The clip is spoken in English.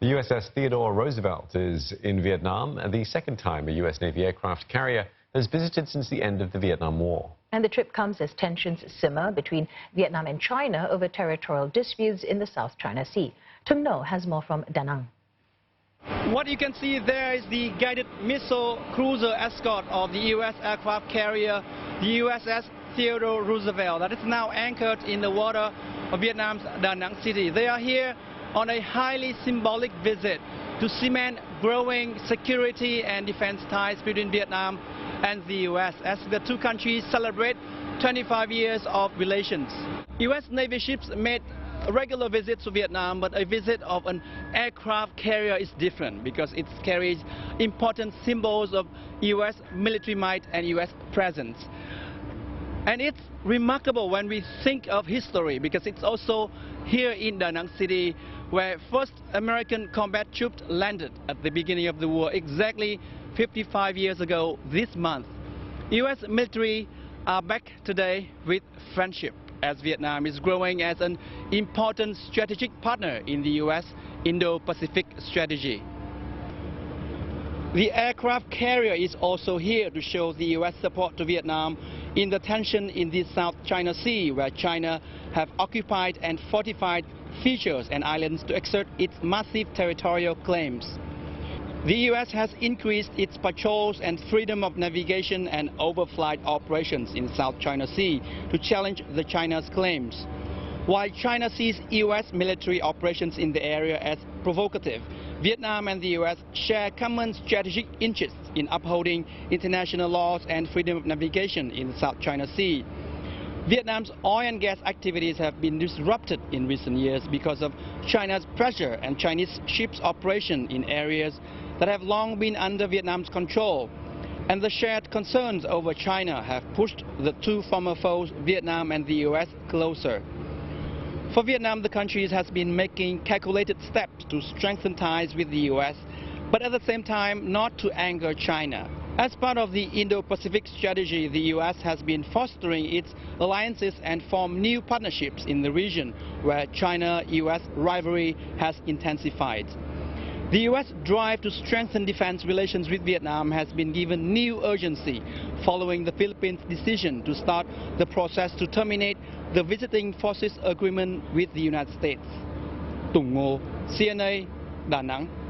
The USS Theodore Roosevelt is in Vietnam, the second time a U.S. Navy aircraft carrier has visited since the end of the Vietnam War. And the trip comes as tensions simmer between Vietnam and China over territorial disputes in the South China Sea. Tung No has more from Da Nang. What you can see there is the guided missile cruiser escort of the U.S. aircraft carrier, the USS Theodore Roosevelt, that is now anchored in the water of Vietnam's Da Nang city. They are here on a highly symbolic visit to cement growing security and defense ties between Vietnam and the U.S. as the two countries celebrate 25 years of relations. U.S. Navy ships made regular visits to Vietnam, but a visit of an aircraft carrier is different because it carries important symbols of U.S. military might and U.S. presence. And it's remarkable when we think of history because it's also here in Da Nang city where first American combat troops landed at the beginning of the war, exactly 55 years ago this month. U.S. military are back today with friendship as Vietnam is growing as an important strategic partner in the U.S. Indo-Pacific strategy. The aircraft carrier is also here to show the U.S. support to Vietnam in the tension in the South China Sea, where China have occupied and fortified features and islands to exert its massive territorial claims. The U.S. has increased its patrols and freedom of navigation and overflight operations in South China Sea to challenge the China's claims. While China sees U.S. military operations in the area as provocative, Vietnam and the U.S. share common strategic interests in upholding international laws and freedom of navigation in the South China Sea. Vietnam's oil and gas activities have been disrupted in recent years because of China's pressure and Chinese ships' operation in areas that have long been under Vietnam's control. And the shared concerns over China have pushed the two former foes, Vietnam and the U.S., closer. For Vietnam, the country has been making calculated steps to strengthen ties with the U.S., but at the same time not to anger China. As part of the Indo-Pacific strategy, the U.S. has been fostering its alliances and formed new partnerships in the region where China-U.S. rivalry has intensified. The U.S. drive to strengthen defense relations with Vietnam has been given new urgency following the Philippines' decision to start the process to terminate the Visiting Forces Agreement with the United States. Tung No, CNA, Da Nang.